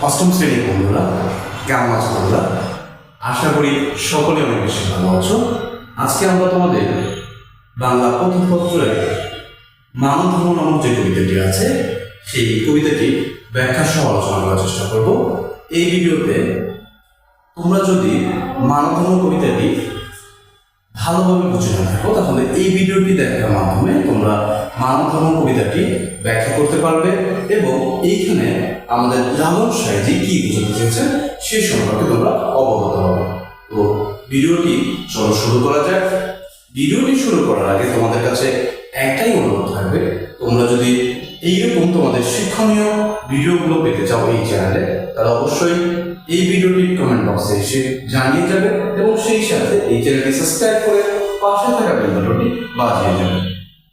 অষ্টম শ্রেণীর বন্ধুরা, কেমন আছো তোমরা? আশা করি সকলে অনেক বেশি ভালো আছো। আজকে আমরা তোমাদের বাংলা প্রথম পত্রের মানব ধর্ম নামক যে কবিতাটি আছে সেই কবিতাটি ব্যাখ্যা সহ আলোচনা করার চেষ্টা করব। এই ভিডিওতে তোমরা যদি মানব ধর্ম কবিতাটি ভালোভাবে বুঝে না থাকো তাহলে এই ভিডিওটি দেখার মাধ্যমে তোমরা মানব ধর্ম কবিতাটি ব্যাখ্যা করতে পারবে এবং এইখানে আমাদের লালন সাঁইজি কি বোঝাতে চেয়েছেন সে সম্পর্কে তোমরা অবগত হবে। তো ভিডিওটি চলো শুরু করা যাক। ভিডিওটি শুরু করার আগে তোমাদের কাছে একটাই অনুরোধ থাকবে, তোমরা যদি এইরকম তোমাদের শিক্ষণীয় ভিডিওগুলো পেতে চাও এই চ্যানেলে, তাহলে অবশ্যই এই ভিডিওটির কমেন্ট বক্সে এসে জানিয়ে যাবে এবং সেই সাথে এই চ্যানেলটি সাবস্ক্রাইব করে পাশে থাকা বেল বাটনটি বাজিয়ে যাবে।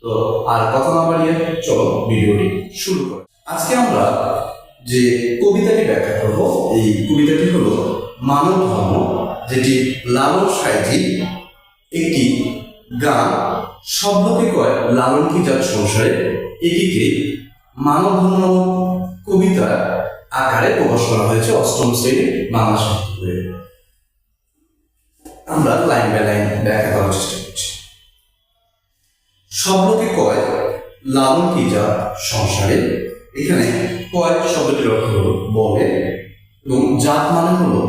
তো আর কথা না বাড়িয়ে চলো ভিডিওটি শুরু করি। আজকে আমরা যে কবিতাটি ব্যাখ্যা করব এই কবিতাটি হলো মানব ধর্ম, যেটি লালন সাঁইজি একটি গান শব্দকে কয় লালন কি জাত সংসারে, এটিকে মানব ধর্ম কবিতা আকারে প্রকাশ করা হয়েছে অষ্টম শ্রেণীর বাংলা সাহিত্য বইয়ে। আমরা লাইন বাই লাইন ব্যাখ্যা করার চেষ্টা করছি। শব্দকে কয় লালন কি জাত সংসারে, এখানে কয় শব্দটির অর্থ হলো বলে এবং জাত মানে হলো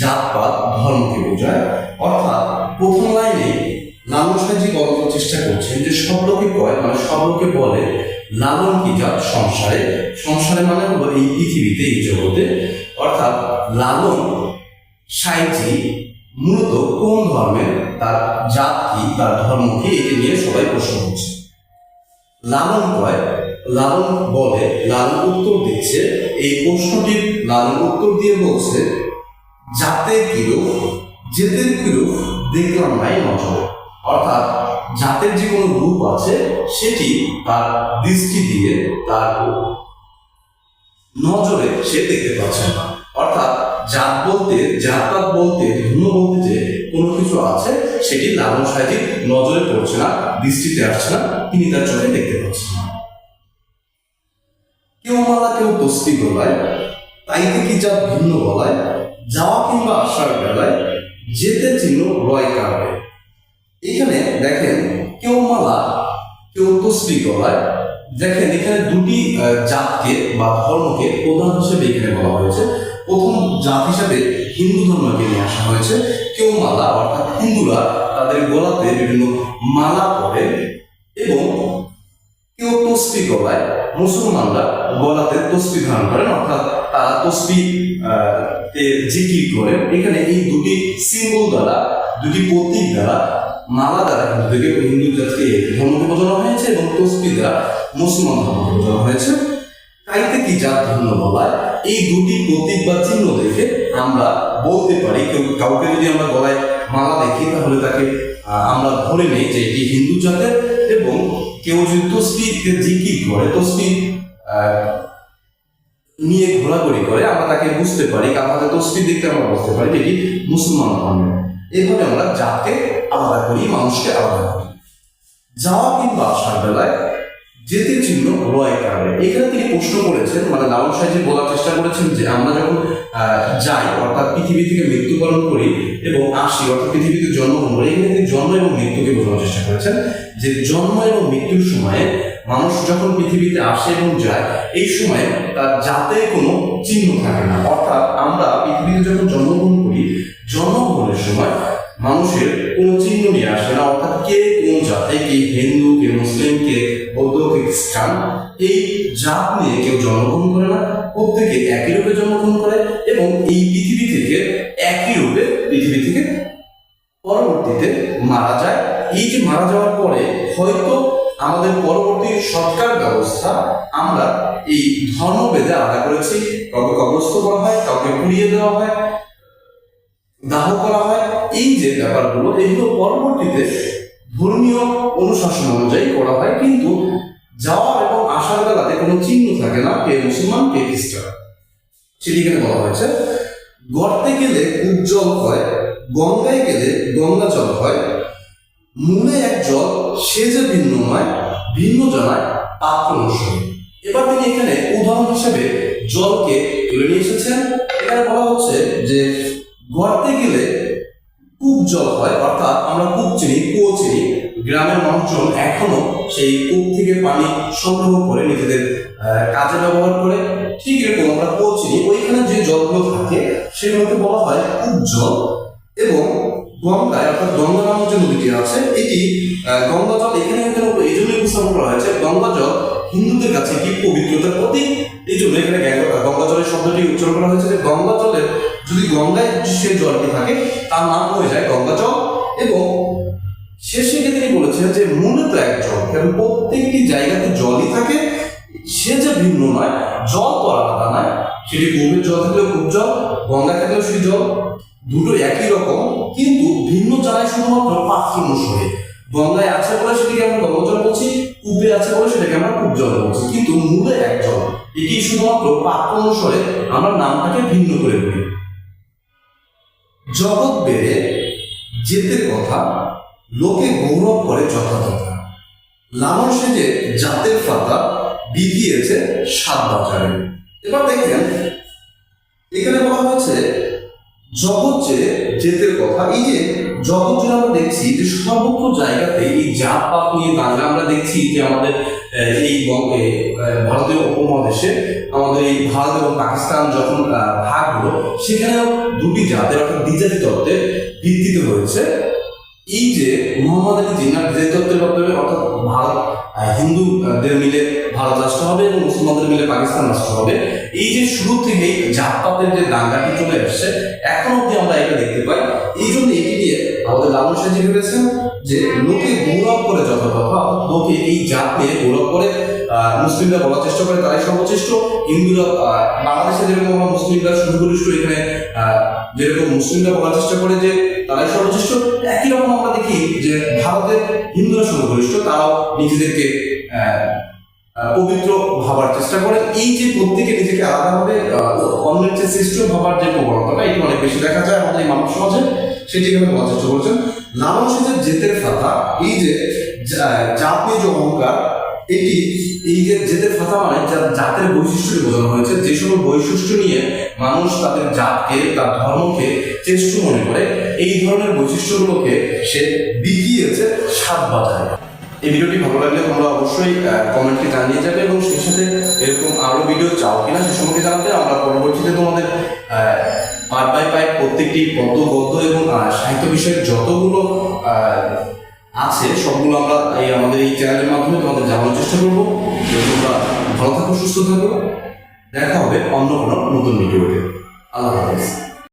জাতপাত ধর্মকে বোঝায়। অর্থাৎ প্রথম লাইনে লালন সাঁইজি বলার চেষ্টা করছেন যে শব্দকে কয় মানে শব্দকে বলে লালন কি জাত সংসারে, সংসারে মানে হলো এই পৃথিবীতে এই জগতে। অর্থাৎ লালন সাঁইজি মূলত কোন ধর্মের, তার জাত কি, তার ধর্ম কি, এটি নিয়ে সবাই প্রশ্ন করছে। লালন কয়, লালন বলে, লালন উত্তর দিচ্ছে। এই প্রশ্নটির লালন উত্তর দিয়ে বলছে জাতে কিরূপ জেতের কিরূপ দেখলাম নাই নজরে। অর্থাৎ জাতের যে কোনো রূপ আছে সেটি তার দৃষ্টি দিয়ে তার নজরে সে দেখতে পাচ্ছে না। অর্থাৎ জাত বলতে, জাতপাত বলতে, ধর্ম বলতে যে কোনো কিছু আছে সেটি লালন সাঁইজির নজরে পড়ছে না, দৃষ্টিতে আসছে না, তিনি তার চোখে দেখতে পাচ্ছেন না। কেউ মালা কেউ তসবি গলায়, তাইতে কি জাত ভিন্ন বলায়, যাওয়া কিংবা আসার বেলায় যেতে চিহ্ন রয় কারবে। এখানে দেখেন কেউ মালা কেউ তসবি গলায়, দেখেন এখানে দুটি জাতকে বা ধর্মকে প্রধান হিসেবে এখানে বলা হয়েছে। প্রথম জাত হিসাবে হিন্দু ধর্মকে নিয়ে আসা হয়েছে। কেউ মালা অর্থাৎ হিন্দুরা তাদের গলাতে বিভিন্ন মালা পরে এবং কেউ তসবি গলায়, মুসলমানরা গলাতে তসবি ধারণ করেন, অর্থাৎ তারা তসবি জিকির করেন। এখানে এই দুটি সিম্বল দ্বারা, দুটি প্রতীক দ্বারা, মালা দ্বারা হিন্দু জাতিকে ধর্মকে বোঝানো হয়েছে এবং তসবি দ্বারা মুসলমান ধর্মকে বোঝানো হয়েছে। তাইতে কি জাত ভিন্ন বলায়, এই দুটি প্রতীক বা চিহ্ন দেখে আমরা বলতে পারি, কাউকে যদি আমরা গলায় মালা দেখি তাহলে তাকে আমরা ধরে নেই যে এটি হিন্দু জাতের, এবং কেউ যদি তসবি জিকির করে, তসবি নিয়ে ঘোরাঘুরি করে, আমরা তাকে বুঝতে পারি, আমাদের তসবি দেখতে আমরা বুঝতে পারি এটি মুসলমান ধর্মের। এইভাবে আমরা জাতকে আলাদা করি, মানুষকে আলাদা করি। যাওয়া কিংবা আসার বেলায় যেতে চিহ্ন রয় কারবে। এখানে তিনি প্রশ্ন করেছেন, মানে লালন সাঁইজি বলার চেষ্টা করেছেন যে আমরা যখন যাই অর্থাৎ পৃথিবী থেকে মৃত্যুবরণ করি এবং আসি অর্থাৎ পৃথিবীতে জন্মগ্রহণ করি, এখানে তিনি জন্ম এবং মৃত্যুকে বোঝানোর চেষ্টা করেছেন যে জন্ম এবং মৃত্যুর সময়ে মানুষ যখন পৃথিবীতে আসে এবং যায় এই সময় তার জাতে কোনো চিহ্ন থাকে না। অর্থাৎ আমরা পৃথিবীতে যখন জন্মগ্রহণ করি, জন্মগ্রহণের সময় মানুষের কোনো চিহ্ন নিয়ে আসে না। অর্থাৎ কে কোন জাতে, কে হিন্দু, কে মুসলিম, কে বৌদ্ধ, কে খ্রিস্টান, এই জাত নিয়ে কেউ জন্মগ্রহণ করে না। প্রত্যেকে একই রূপে জন্মগ্রহণ করে এবং এই পৃথিবী থেকে একই রূপে পৃথিবী থেকে পরবর্তীতে মারা যায়। এই যে মারা যাওয়ার পরে হয়তো আমাদের পরবর্তী সৎকার ব্যবস্থা আমরা এই ধর্মভেদে আলাদা করেছি। কাউকে কবরস্থ করা হয়, কাউকে পুড়িয়ে দেওয়া হয়, দাহ করা হয়। এই যে ব্যাপারগুলো এগুলো পরবর্তীতে ধর্মীয় অনুশাসন অনুযায়ী করা হয়, কিন্তু যাওয়া এবং আসার বেলাতে কোনো চিহ্ন থাকে না, কে মুসলমান কে খ্রিস্টান, সেটি এখানে বলা হয়েছে। গর্তে গেলে উজ্জ্বল হয়, গঙ্গায় গেলে গঙ্গা জল হয়, মূলে এক জল সে যে ভিন্ন নয়, ভিন্ন জানায় পাত্র অনুসারে। এবার তিনি এখানে উদাহরণ হিসেবে জলকে তুলে নিয়ে এসেছেন। এখানে বলা হচ্ছে যে গর্তে গেলে কূপ জল হয়, অর্থাৎ আমরা কূপ চিনি, কুয়ো চিনি। গ্রামের মানুষজন এখনো সেই কূপ থেকে পানি সংগ্রহ করে নিজেদের কাজে ব্যবহার করে। ঠিক এরকম আমরা কুয়ো চিনি, ওইখানে যে জলগুলো থাকে সেগুলোকে বলা হয় কূপ জল। এবং গঙ্গায়, অর্থাৎ গঙ্গা নামক যে নদীটি আছে, এটি গঙ্গা জল এখানে এই জন্য উপস্থাপন করা হয়েছে, গঙ্গা জল হিন্দুদের কাছে একটি পবিত্রতার প্রতীক। এই জন্য এখানে গঙ্গা জলের শব্দটি উচ্চারণ করা হয়েছে যে গঙ্গা জলের, যদি গঙ্গায় সে জলটি থাকে তার নাম হয়ে যায় গঙ্গা জল। এবং শেষে তিনি বলেছেন যে মূলত এক জল, কারণ প্রত্যেকটি জায়গাতে জলই থাকে, সে যে ভিন্ন নয়, জল তো আলাদা নয়, সেটি কূপের জল থাকলেও কূপ জল, গঙ্গা থাকলেও সেই জল, দুটো একই রকম, কিন্তু ভিন্ন জায়গায় শুধুমাত্র পাত্র অনুসারে। গঙ্গায় আছে বলে সেটাকে আমরা গঙ্গা জল বলছি, কূপে আছে বলে সেটাকে আমরা কূপ জল বলছি, কিন্তু মূলে এক জল। এটি শুধুমাত্র পাত্র অনুসারে আমরা নামটাকে ভিন্ন করে বলি। জগৎ বেড়ে জেতের কথা লোকে গৌরব করে যথাযথা, লালন সেজে জাতের ফাতা বিধিয়েছে সাত বাজারে। এবার দেখেন এখানে বলা হয়েছে জগৎ যে জেতের কথা। এই যে জগৎ জুড়ে আমরা দেখছি যে সর্বত্র জায়গাতে এই জাত পাত নিয়ে দাঙ্গা আমরা দেখছি যে আমাদের এই ভারতীয় উপমহাদেশে, আমাদের এই ভারত এবং পাকিস্তান যখন ভাগ হলো, সেখানেও দুটি জাতের অর্থাৎ দ্বিজাতি তত্ত্বের ভিত্তিতে হয়েছে। এই যে মোহাম্মদ আলী জিন্নাহ দ্বিজাতি তত্ত্বের মাধ্যমে, অর্থাৎ ভারত হিন্দুদের মিলে ভারত রাষ্ট্র হবে এবং মুসলমানদের মিলে পাকিস্তান রাষ্ট্র হবে, এই যে শুরু থেকেই জাতপাতের যে দাঙ্গাটি চলে আসছে, এখন অব্দি আমরা এটা দেখতে পাই। এই জন্য এটি নিয়ে আমাদের লালন সাহেজি ভেবেছেন যে লোকে গৌরব করে যথাযথা, লোকে এই জাত নিয়ে গৌরব করে। মুসলিমরা বলার চেষ্টা করে তারাই সর্বশ্রেষ্ঠ, হিন্দুরা বাংলাদেশে যেরকম আমরা মুসলিমরা সুগরিষ্ঠ, এখানে যেরকম মুসলিমরা বলার চেষ্টা করে যে তারাই সর্বশ্রেষ্ঠ, একই রকম আমরা দেখি যে ভারতের হিন্দুরা সুগরিষ্ঠ, তারাও নিজেদেরকে পবিত্র ভাবার চেষ্টা করে। এই যে প্রত্যেকে নিজেকে আলাদাভাবে অন্যের চেয়ে শ্রেষ্ঠ ভাবার যে প্রবণতাটা, এটি অনেক বেশি দেখা যায় আমাদের এই মানব সমাজে, সেটি এখানে বলার চেষ্টা করেছেন। লালন সেজের জেতের ফাতা, এই যে জাত নিয়ে যে অহংকার, এটি এই যে জেতের ফাতা মানে জাতের বৈশিষ্ট্যকে বোঝানো হয়েছে। যে সকল বৈশিষ্ট্য নিয়ে মানুষ তাদের জাতকে, তার ধর্মকে শ্রেষ্ঠ মনে করে, এই ধরনের বৈশিষ্ট্যগুলোকে সে বিকিয়েছে সাত বাজারে। এই ভিডিওটি ভালো লাগলে তোমরা অবশ্যই কমেন্টে জানিয়ে যাবে, এবং সেই সাথে এরকম আরো ভিডিও চাও কিনা সে সম্পর্কে জানাতে। আমরা পরবর্তীতে তোমাদের পার্ট বাই পার্ট প্রত্যেকটি পদ্য, গদ্য এবং সাহিত্য বিষয়ের যতগুলো আছে সবগুলো আমরা আমাদের এই চ্যানেলের মাধ্যমে তোমাদের জানানোর চেষ্টা করবো। তোমরা ভালো থাকো, সুস্থ থাকো, দেখা হবে অন্য কোনো নতুন ভিডিওতে। আল্লাহ হাফেজ।